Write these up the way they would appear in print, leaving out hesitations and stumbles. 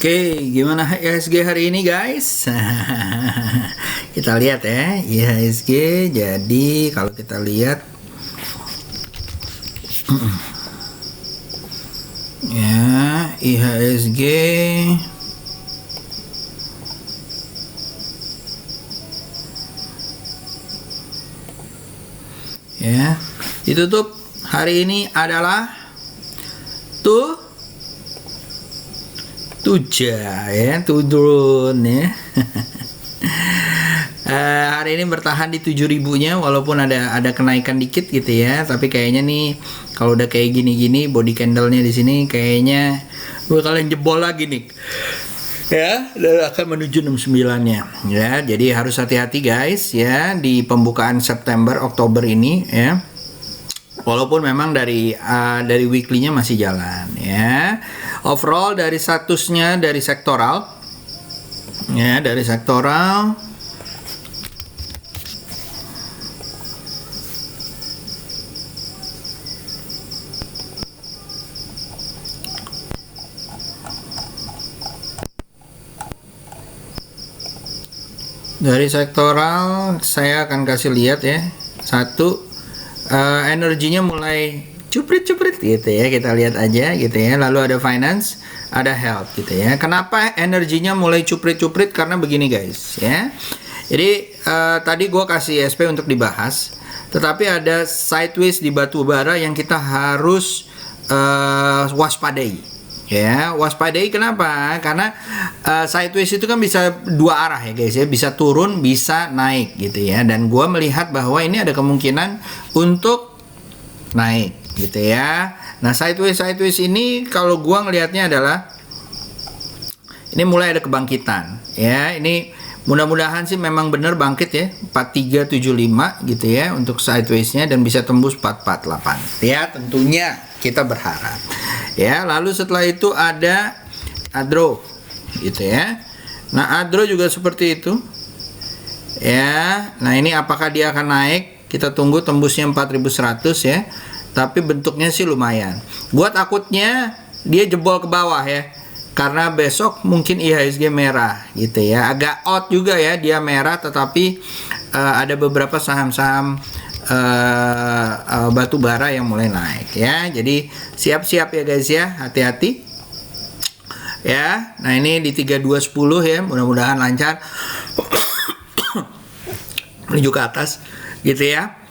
Oke, gimana IHSG hari ini guys? Kita lihat ya, IHSG. Jadi kalau kita lihat ya, IHSG ya, ditutup hari ini adalah tuh tuja ya, turun ya. Hari ini bertahan di 7.000-nya walaupun ada kenaikan dikit gitu ya, tapi kayaknya nih kalau udah kayak gini-gini body candle-nya di sini kayaknya bakalan jebol lagi nih. Ya, dan akan menuju 69-nya. Ya, jadi harus hati-hati guys ya di pembukaan September Oktober ini ya. Walaupun memang dari weekly-nya masih jalan ya. Overall dari statusnya dari sektoral ya, dari sektoral saya akan kasih lihat ya. Satu, energinya mulai cuprit-cuprit gitu ya, kita lihat aja gitu ya. Lalu ada finance, ada health gitu ya. Kenapa energinya mulai cuprit-cuprit? Karena begini guys ya. Jadi tadi gue kasih SP untuk dibahas, tetapi ada sideways di batu bara yang kita harus waspadai. Ya, waspadai kenapa? Karena sideways itu kan bisa dua arah ya guys ya, bisa turun, bisa naik gitu ya. Dan gue melihat bahwa ini ada kemungkinan untuk naik gitu ya. Nah, sideways ini kalau gue ngelihatnya adalah ini mulai ada kebangkitan ya. Ini mudah-mudahan sih memang benar bangkit ya, 4375 gitu ya untuk sideways-nya, dan bisa tembus 448 ya, tentunya kita berharap ya. Lalu setelah itu ada Adro gitu ya. Nah, Adro juga seperti itu ya. Nah, ini apakah dia akan naik? Kita tunggu tembusnya 4100 ya. Tapi bentuknya sih lumayan. Gua takutnya dia jebol ke bawah ya, karena besok mungkin IHSG merah gitu ya. Agak out juga ya dia merah, tetapi ada beberapa saham-saham batu bara yang mulai naik ya. Jadi siap-siap ya guys ya, hati-hati ya. Nah, ini di 3210 ya, mudah-mudahan lancar menuju ke atas gitu ya.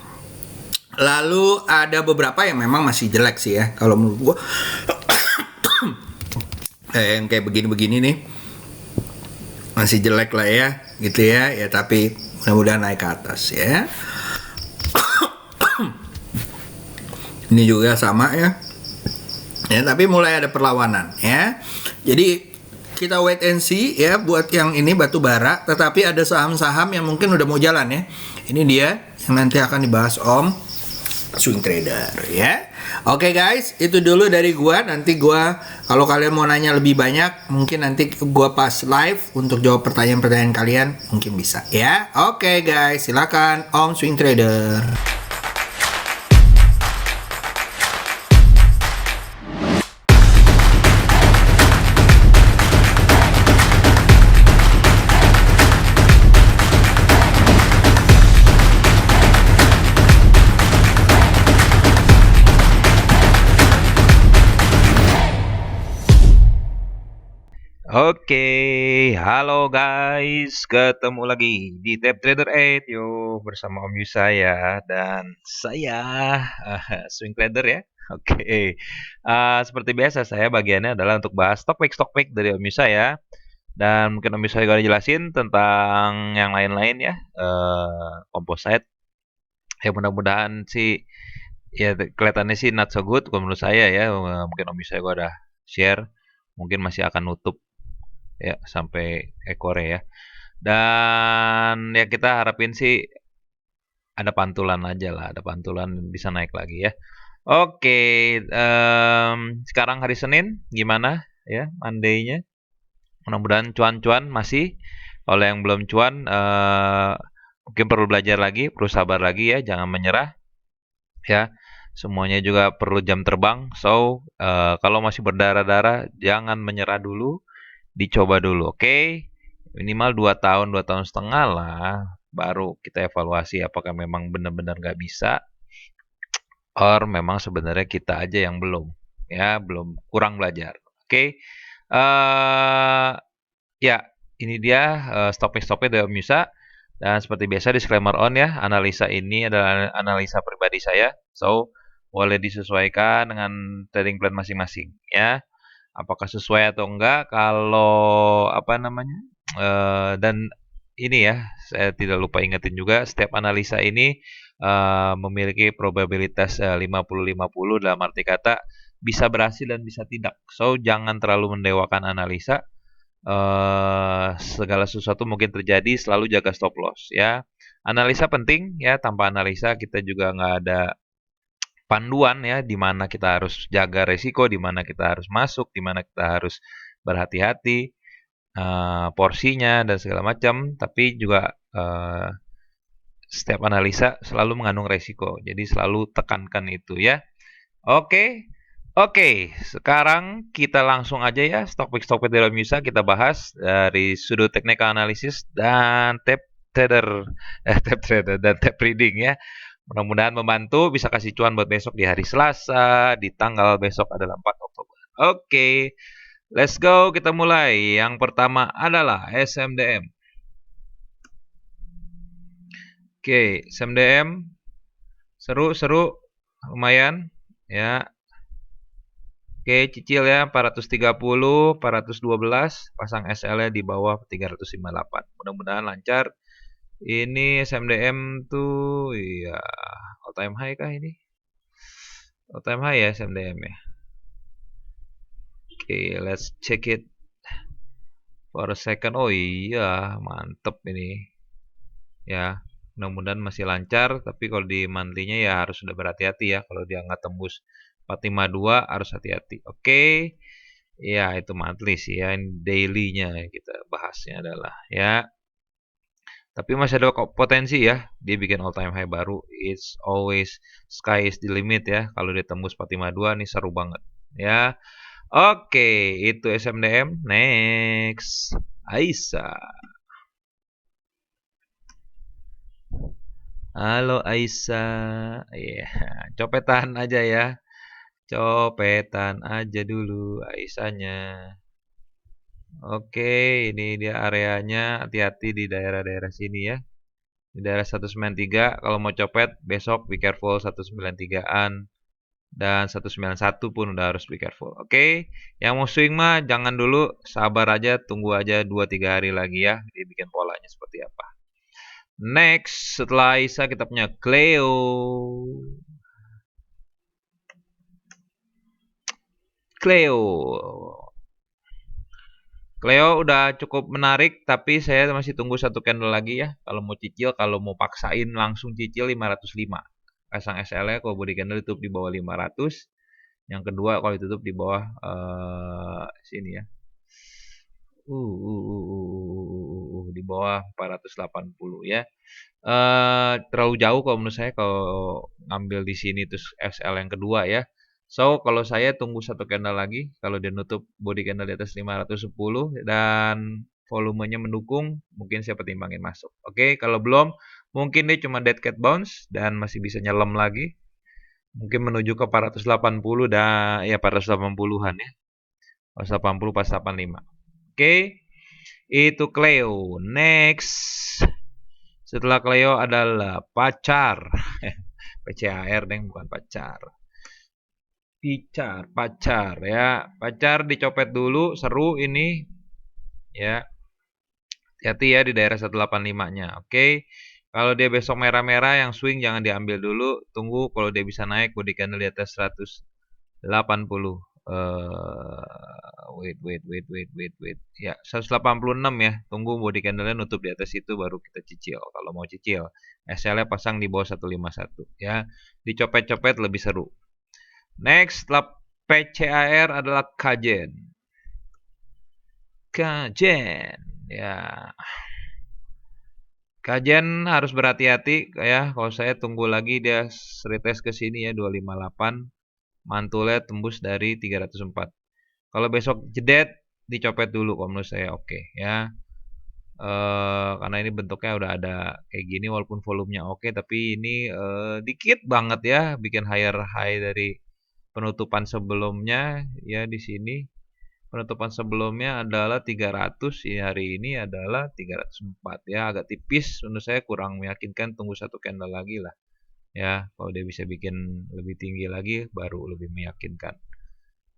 Lalu ada beberapa yang memang masih jelek sih ya kalau menurut gua. Yang kayak begini-begini nih masih jelek lah ya gitu ya, tapi mudah-mudahan naik ke atas ya. Ini juga sama ya, tapi mulai ada perlawanan ya. Jadi kita wait and see ya buat yang ini batu bara, tetapi ada saham-saham yang mungkin udah mau jalan ya. Ini dia yang nanti akan dibahas Om Swing Trader ya. Oke guys, itu dulu dari gua. Nanti gua kalau kalian mau nanya lebih banyak, mungkin nanti gua pas live untuk jawab pertanyaan-pertanyaan kalian, mungkin bisa ya. Oke guys, silakan Om Swing Trader. Oke, halo guys, ketemu lagi di Tab Trader 8 yo bersama Om Yusa ya, dan saya Swing Trader ya. Oke, seperti biasa saya bagiannya adalah untuk bahas topik dari Om Yusa ya, dan mungkin Om Yusa juga ada jelasin tentang yang lain-lain ya, composite. Ya mudah-mudahan sih ya kelihatannya sih not so good kalau menurut saya ya. Mungkin Om Yusa juga udah share, mungkin masih akan nutup ya sampai ekor ya. Dan ya kita harapin sih ada pantulan aja lah, ada pantulan bisa naik lagi ya. Oke, sekarang hari Senin gimana ya Monday-nya? Mudah-mudahan cuan-cuan masih. Kalau yang belum cuan mungkin perlu belajar lagi, perlu sabar lagi ya, jangan menyerah ya. Semuanya juga perlu jam terbang. So, kalau masih berdarah-darah jangan menyerah dulu. dicoba dulu, oke? Minimal 2 tahun, 2 tahun setengah lah, baru kita evaluasi apakah memang benar-benar nggak bisa, or memang sebenarnya kita aja yang belum, ya, belum kurang belajar, oke? Ya, ini dia topik-topik dari Om Yusa. Dan seperti biasa disclaimer on ya, analisa ini adalah analisa pribadi saya. So, boleh disesuaikan dengan trading plan masing-masing ya. Apakah sesuai atau enggak? Kalau apa namanya? Dan ini ya, saya tidak lupa ingetin juga, setiap analisa ini memiliki probabilitas 50-50 dalam arti kata bisa berhasil dan bisa tidak. So, jangan terlalu mendewakan analisa. Segala sesuatu mungkin terjadi, selalu jaga stop loss ya. Analisa penting ya, tanpa analisa kita juga nggak ada panduan ya, di mana kita harus jaga resiko, di mana kita harus masuk, di mana kita harus berhati-hati, porsinya dan segala macam. Tapi juga setiap analisa selalu mengandung resiko, jadi selalu tekankan itu ya. Oke, oke. Sekarang kita langsung aja ya, topik-topik dari Musa kita bahas dari sudut technical analysis dan trader, tape trader dan tape reading ya. Mudah-mudahan membantu, bisa kasih cuan buat besok di hari Selasa, di tanggal besok adalah 4 Oktober. Oke, let's go, kita mulai. Yang pertama adalah SMDM. Oke, SMDM seru-seru, lumayan ya. Oke, cicil ya 430, 412, pasang SL-nya di bawah 358. Mudah-mudahan lancar. Ini SMDM tuh ya all time high kah ini? All time high ya SMDM ya. Oke, let's check it for a second. Oh iya, mantep ini. Ya, mudah-mudahan masih lancar, tapi kalau di monthly-nya ya harus sudah berhati-hati ya. Kalau dia nggak tembus 452 harus hati-hati. Oke. Ya, itu monthly sih ya. Daily-nya kita bahasnya adalah ya. Tapi masih ada potensi ya. Dia bikin all time high baru. It's always sky is the limit ya. Kalau dia tembus 452 nih seru banget ya. Oke, itu SMDM. Next, Aisyah. Halo Aisyah. Iya, copetan aja ya. Copetan aja dulu Aisyahnya. Oke, ini dia areanya. Hati-hati di daerah-daerah sini ya. Di daerah 193, kalau mau copet besok be careful 193-an dan 191 pun udah harus be careful. Oke, yang mau swing mah jangan dulu, sabar aja, tunggu aja 2-3 hari lagi ya. Dibikin polanya seperti apa. Next, setelah Isa kita punya Cleo. Cleo udah cukup menarik, tapi saya masih tunggu satu candle lagi ya. Kalau mau cicil, kalau mau paksain langsung cicil 505. Pasang SL-nya kalau body candle tutup di bawah 500. Yang kedua kalau ditutup di bawah sini ya. Di bawah 480 ya. Terlalu jauh kalau menurut saya kalau ngambil di sini terus SL yang kedua ya. So, kalau saya tunggu satu candle lagi, kalau dia nutup body candle di atas 510 dan volumenya mendukung, mungkin saya pertimbangin masuk. Oke, kalau belum, mungkin dia cuma dead cat bounce dan masih bisa nyelam lagi. Mungkin menuju ke 480 dan ya 480-an ya. 480, 485. Oke, itu Cleo. Next. Setelah Cleo adalah pacar. PCAR deng, bukan pacar. Pacar ya. Pacar dicopet dulu, seru ini. Ya, hati-hati ya di daerah 185-nya. Oke. Kalau dia besok merah-merah yang swing jangan diambil dulu. Tunggu kalau dia bisa naik body candle di atas 180. Wait. Ya, 186 ya. Tunggu body candle-nya nutup di atas itu baru kita cicil. Kalau mau cicil, SL-nya pasang di bawah 151 ya. Dicopet-copet lebih seru. Next, setelah PCAR adalah Kajen. Ya. Kajen harus berhati-hati ya. Kalau saya tunggu lagi dia retest ke sini ya 258. Mantulnya tembus dari 304. Kalau besok jedet dicopet dulu kalau menurut saya oke ya. Karena ini bentuknya udah ada kayak gini walaupun volumenya oke tapi ini dikit banget ya bikin higher high dari penutupan sebelumnya ya di sini. Penutupan sebelumnya adalah 300, hari ini adalah 304 ya, agak tipis menurut saya kurang meyakinkan, tunggu satu candle lagi lah ya. Kalau dia bisa bikin lebih tinggi lagi baru lebih meyakinkan.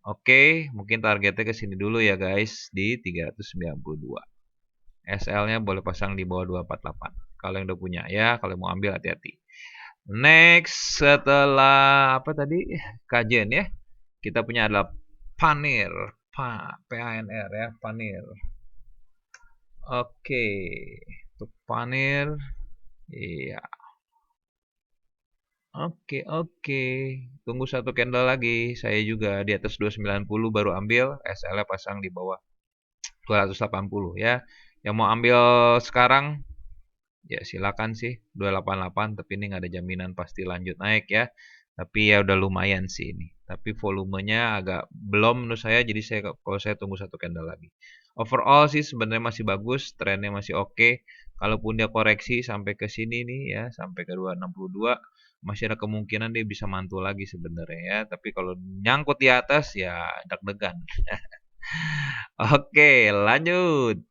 Oke, mungkin targetnya ke sini dulu ya guys di 392. SL-nya boleh pasang di bawah 248. Kalau yang udah punya ya, kalau mau ambil hati-hati. Next setelah apa tadi? Kajen ya. Kita punya adalah Panir, PANR ya, Panir. Oke, untuk Panir, iya. Oke. Tunggu satu candle lagi. Saya juga di atas 290 baru ambil, SL-nya pasang di bawah 280 ya. Yang mau ambil sekarang ya silakan sih 288 tapi ini nggak ada jaminan pasti lanjut naik ya. Tapi ya udah lumayan sih ini. Tapi volumenya agak belum menurut saya jadi kalau saya tunggu satu candle lagi. Overall sih sebenarnya masih bagus, trennya masih oke. Kalaupun dia koreksi sampai ke sini nih ya, sampai ke 262 masih ada kemungkinan dia bisa mantul lagi sebenarnya ya. Tapi kalau nyangkut di atas ya deg-degan. Oke, lanjut.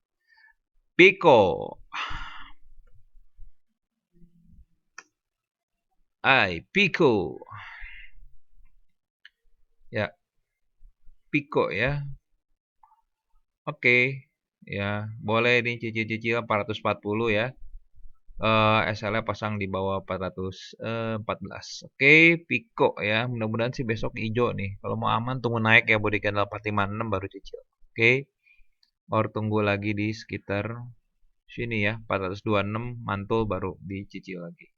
Pico. Pico. Ya, Pico ya. Oke. Ya, boleh nih cicil-cicil 440 ya. SL-nya pasang di bawah 414. Oke, Pico ya. Mudah-mudahan sih besok hijau nih. Kalau mau aman tunggu naik ya body candle 456 baru cicil. Oke. Or tunggu lagi di sekitar sini ya, 426 mantul baru dicicil lagi.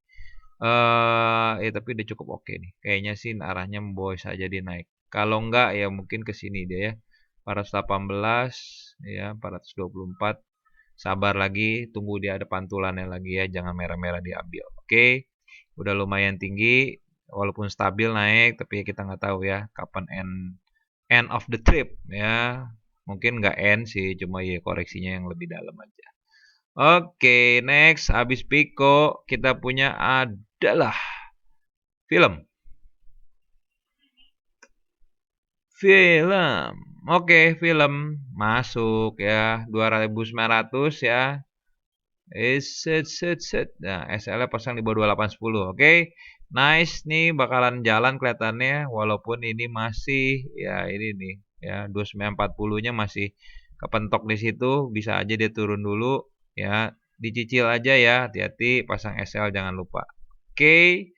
Tapi udah cukup oke nih. Kayaknya sih arahnya membawa saja dia naik. Kalau enggak ya mungkin ke sini dia ya. 418 ya, 424. Sabar lagi, tunggu dia ada pantulannya lagi ya, jangan merah-merah diambil. Oke. Udah lumayan tinggi walaupun stabil naik, tapi ya kita nggak tahu ya kapan end of the trip ya. Mungkin nggak end sih, cuma ya koreksinya yang lebih dalam aja. Oke, next habis Pico kita punya adalah film. Film. Oke, film masuk ya 2.900 ya. Set. Nah, SL-nya pasang di bawah 2810. Oke. Nice nih bakalan jalan kelihatannya walaupun ini masih ya ini nih ya 2940-nya masih kepentok di situ, bisa aja dia turun dulu ya. Dicicil aja ya, hati-hati pasang SL jangan lupa. Oke.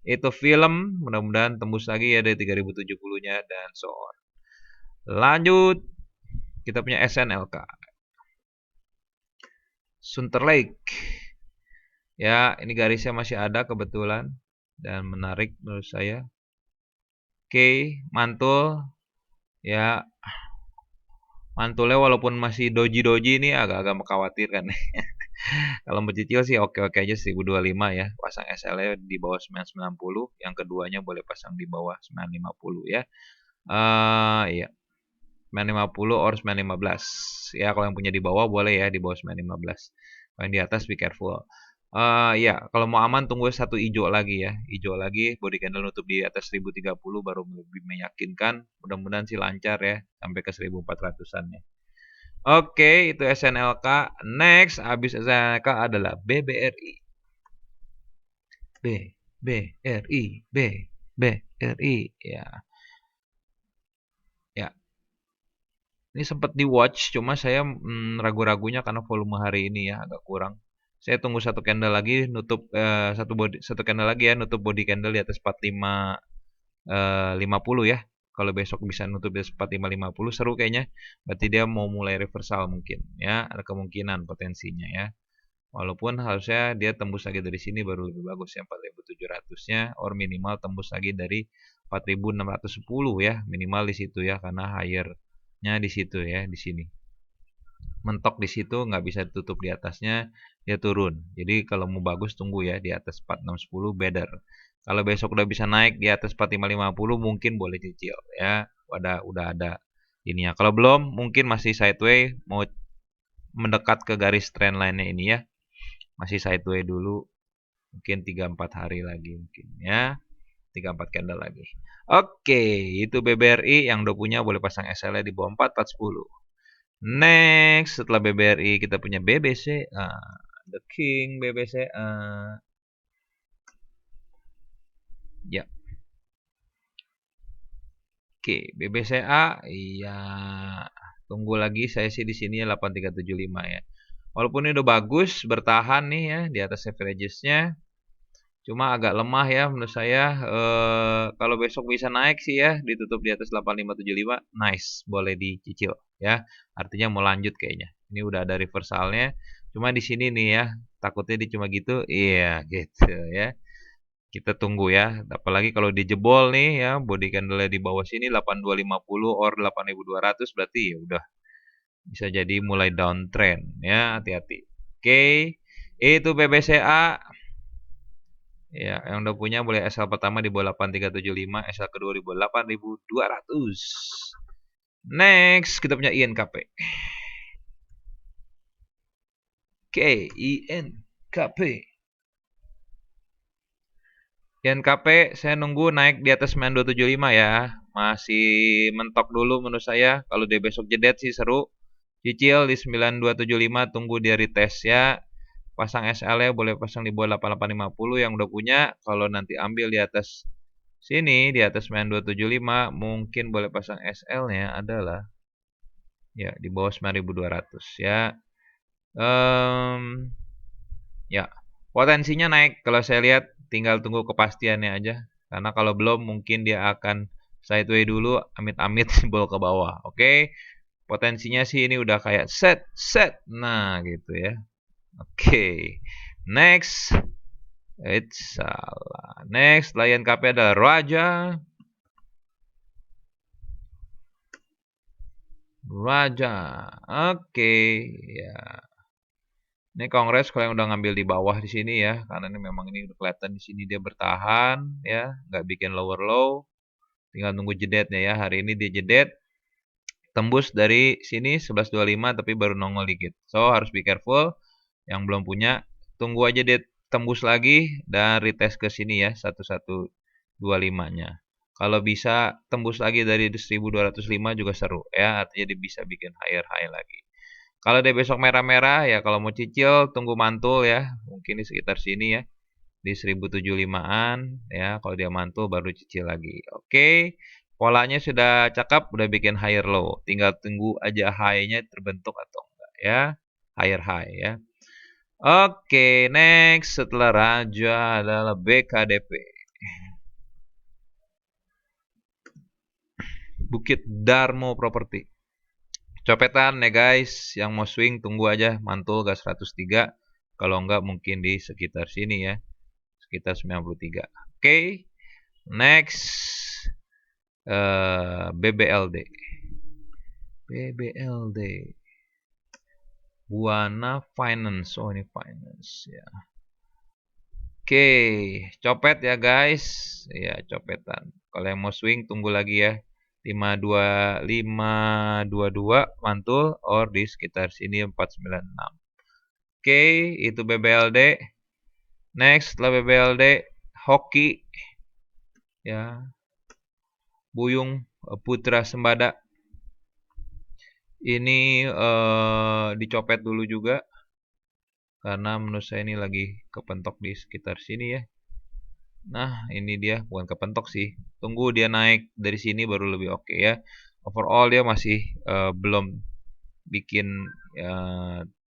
Itu film, mudah-mudahan tembus lagi ya dari 3070-nya dan so on. Lanjut, kita punya SNLK. Sunter Lake. Ya, ini garisnya masih ada kebetulan dan menarik menurut saya. Oke, mantul. Ya, mantulnya walaupun masih doji-doji ini agak-agak mengkhawatirkan. Kalau mencicil sih oke-oke aja 1025 ya. Pasang SL-nya di bawah 990, yang keduanya boleh pasang di bawah 950 ya. Iya. 950 or 915. Ya, kalau yang punya di bawah boleh ya di bawah 915. Kalau yang di atas be careful. Ya, kalau mau aman tunggu satu hijau lagi ya. Hijau lagi, body candle nutup di atas 1030 baru lebih meyakinkan. Mudah-mudahan sih lancar ya sampai ke 1400-an ya. Oke, itu SNLK. Next, habis SNLK adalah BBRI. BRI ya. Ya, ini sempat di watch, cuma saya ragu-ragunya karena volume hari ini ya agak kurang. Saya tunggu satu candle lagi, nutup satu candle lagi ya, nutup body candle di atas 4550 ya. Kalau besok bisa nutup di atas 4550 seru kayaknya. Berarti dia mau mulai reversal mungkin ya, ada kemungkinan potensinya ya. Walaupun harusnya dia tembus lagi dari sini baru lebih bagus ya 4700-nya or minimal tembus lagi dari 4610 ya, minimal di situ ya karena higher-nya di situ ya, di sini. Mentok di situ nggak bisa tutup di atasnya, dia turun. Jadi kalau mau bagus tunggu ya di atas 4610 better. Kalau besok udah bisa naik di atas 4550 mungkin boleh cicil ya. Udah ada ininya. Kalau belum, mungkin masih sideway, mau mendekat ke garis trendline-nya ini ya. Masih sideway dulu, mungkin 3-4 hari lagi mungkin ya. 3-4 candle lagi. Oke, itu BBRI yang udah punya boleh pasang SL-nya di bawah 4410. Next, setelah BBRI kita punya BBCA. The King BBCA. Ya. Oke, BBCA iya. Tunggu lagi saya sih di sini 8375 ya. Walaupun ini udah bagus bertahan nih ya di atas averages-nya. Cuma agak lemah ya menurut saya. Kalau besok bisa naik sih ya, ditutup di atas 8575, nice, boleh dicicil ya. Artinya mau lanjut kayaknya. Ini udah ada reversalnya. Cuma di sini nih ya, takutnya dia cuma gitu. Iya, gitu ya. Kita tunggu ya. Apalagi kalau dijebol nih ya, body candle di bawah sini 8250 or 8200 berarti ya udah bisa jadi mulai downtrend ya, hati-hati. Oke. Itu BBCA. Ya, yang udah punya boleh SL pertama di bawah 8375, SL kedua di bawah 8200. Next, kita punya INKP. Oke, INKP. INKP saya nunggu naik di atas 9275 ya. Masih mentok dulu menurut saya. Kalau dia besok jedet sih seru. Cicil di 9275, tunggu dia retest ya. Pasang SL ya, boleh pasang di bawah 8850 yang udah punya. Kalau nanti ambil di atas sini, di atas 9275, mungkin boleh pasang SL-nya adalah ya di bawah 9200 ya. Ya, potensinya naik kalau saya lihat, tinggal tunggu kepastiannya aja. Karena kalau belum mungkin dia akan sideway dulu, amit-amit bol ke bawah. Oke. Potensinya sih ini udah kayak set. Nah, gitu ya. Oke. Next. It's salah. Next, Lion KP adalah Raja. Raja. Oke, ya. Ini Kongres kalau yang udah ngambil di bawah di sini ya, karena ini memang ini udah kelihatan di sini dia bertahan ya, nggak bikin lower low. Tinggal nunggu jedetnya ya. Hari ini dia jedet tembus dari sini 1125 tapi baru nongol dikit. So harus be careful. Yang belum punya, tunggu aja dia tembus lagi dan retest ke sini ya 1125-nya. Kalau bisa tembus lagi dari 1205 juga seru ya, artinya dia bisa bikin higher high lagi. Kalau dia besok merah-merah ya, kalau mau cicil tunggu mantul ya, mungkin di sekitar sini ya, di 1075-an ya. Kalau dia mantul baru cicil lagi. Oke, polanya sudah cakep, udah bikin higher low, tinggal tunggu aja high-nya terbentuk atau enggak ya, higher high ya. Oke, next setelah Raja adalah BKDP. Bukit Darmo Property. Copetan ya guys, yang mau swing tunggu aja mantul gas 103. Kalau enggak mungkin di sekitar sini ya, sekitar 93. Oke, next BBLD. BBLD. Buana Finance. Oh ini finance ya. Oke, copet ya guys. Ya, copetan. Kalau yang mau swing tunggu lagi ya. 52522 mantul or di sekitar sini 496. Oke, itu BBLD. Next setelah BBLD hoki ya. Buyung Putra Sembada. Ini dicopet dulu juga. Karena menurut saya ini lagi kepentok di sekitar sini ya. Nah, ini dia, bukan kepentok sih. Tunggu dia naik dari sini baru lebih oke ya. Overall dia masih belum bikin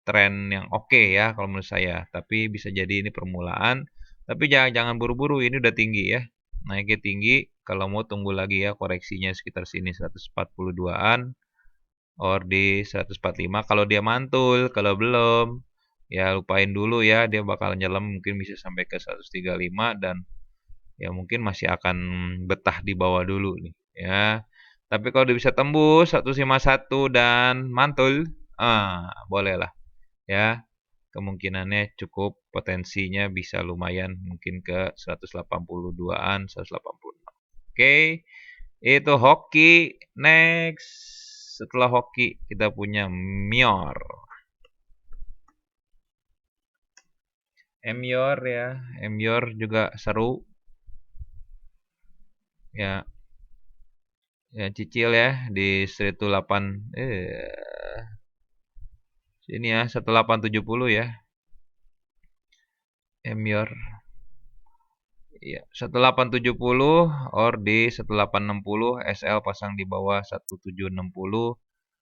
tren yang oke ya kalau menurut saya. Tapi bisa jadi ini permulaan. Tapi jangan buru-buru, ini udah tinggi ya. Naiknya tinggi, kalau mau tunggu lagi ya koreksinya sekitar sini 142-an or di 145 kalau dia mantul. Kalau belum ya lupain dulu ya, dia bakal nyelam mungkin bisa sampai ke 135 dan ya mungkin masih akan betah di bawah dulu nih ya. Tapi kalau dia bisa tembus 151 dan mantul, boleh lah ya. Kemungkinannya cukup, potensinya bisa lumayan mungkin ke 182-an, 186. Oke, itu hoki. Next setelah hoki kita punya Mior. Emior ya, Emior juga seru. Ya, ya cicil ya di 108 sini ya 1870 ya. Emior. Iya, 1870 or di 1860 SL pasang di bawah 1760.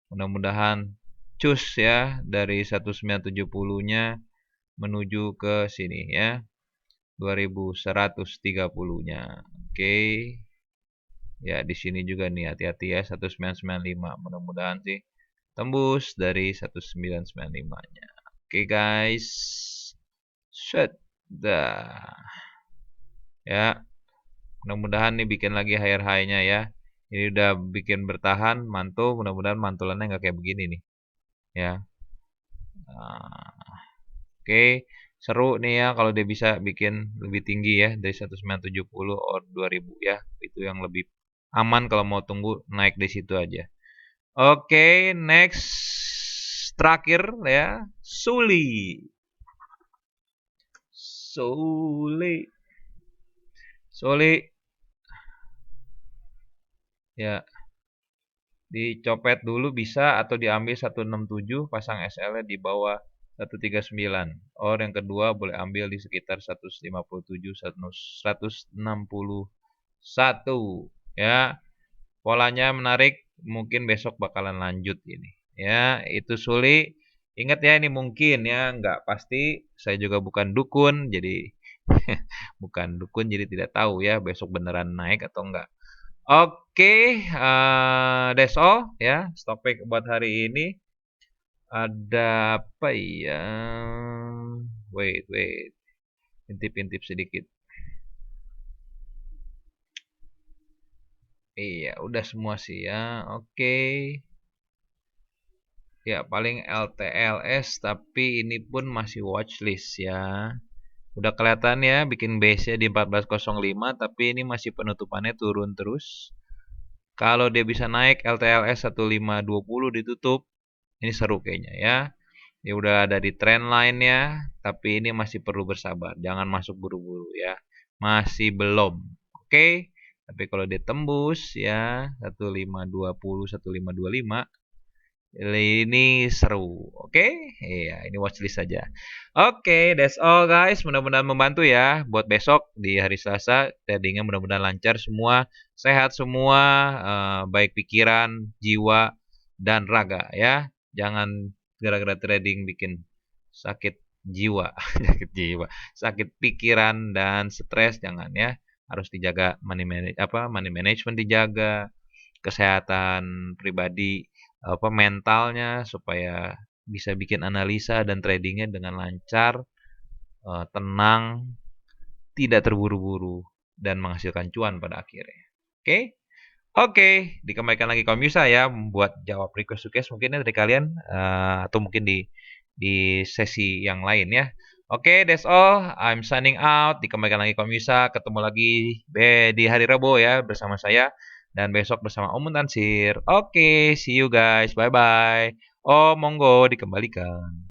Mudah-mudahan cus ya dari 1970-nya menuju ke sini ya. 2130-nya. Oke. Ya, di sini juga nih hati-hati ya 1995. Mudah-mudahan sih tembus dari 1995-nya. Oke guys. Set. Dah. Ya, mudah-mudahan nih bikin lagi higher high-nya ya. Ini udah bikin bertahan mantul, mudah-mudahan mantulannya nggak kayak begini nih. Ya. Nah, oke, seru nih ya kalau dia bisa bikin lebih tinggi ya dari 1970 or 2000 ya. Itu yang lebih aman kalau mau tunggu naik di situ aja. Oke, next terakhir ya, Suli. Suli. Suli ya, dicopet dulu bisa atau diambil 167 pasang SL-nya di bawah 139. Or yang kedua boleh ambil di sekitar 157 161 ya. Polanya menarik, mungkin besok bakalan lanjut ini. Ya, itu Suli. Ingat ya ini mungkin ya, nggak pasti. Saya juga bukan dukun, jadi bukan dukun jadi tidak tahu ya besok beneran naik atau enggak. Oke, that's all ya. Topik buat hari ini. Ada apa ya? Wait. Intip-intip sedikit. Iya, udah semua sih ya. Oke. Ya, paling LTLS tapi ini pun masih watchlist ya. Udah kelihatan ya bikin base-nya di 1405 tapi ini masih penutupannya turun terus. Kalau dia bisa naik LTLS 1520 ditutup, ini seru kayaknya ya. Ya udah ada di trend line-nya, tapi ini masih perlu bersabar. Jangan masuk buru-buru ya. Masih belum. Oke. Tapi kalau dia tembus ya 1520 1525 ini seru. Oke? Iya, ini watchlist saja. Oke, that's all guys. Mudah-mudahan membantu ya buat besok di hari Selasa. Tradingnya mudah-mudahan lancar semua, sehat semua, baik pikiran, jiwa, dan raga ya. Jangan gara-gara trading bikin sakit jiwa, sakit jiwa, sakit pikiran dan stres jangan ya. Harus dijaga money management dijaga, kesehatan pribadi mentalnya supaya bisa bikin analisa dan tradingnya dengan lancar, tenang, tidak terburu-buru dan menghasilkan cuan pada akhirnya. Oke? Oke, dikembalikan lagi ke Yusa ya buat jawab request mungkin ya dari kalian atau mungkin di sesi yang lain ya. Oke, that's all. I'm signing out. Dikembalikan lagi ke Yusa. Ketemu lagi di hari Rabu ya bersama saya dan besok bersama Om Tansir. Oke, see you guys. Bye bye. Oh, monggo dikembalikan.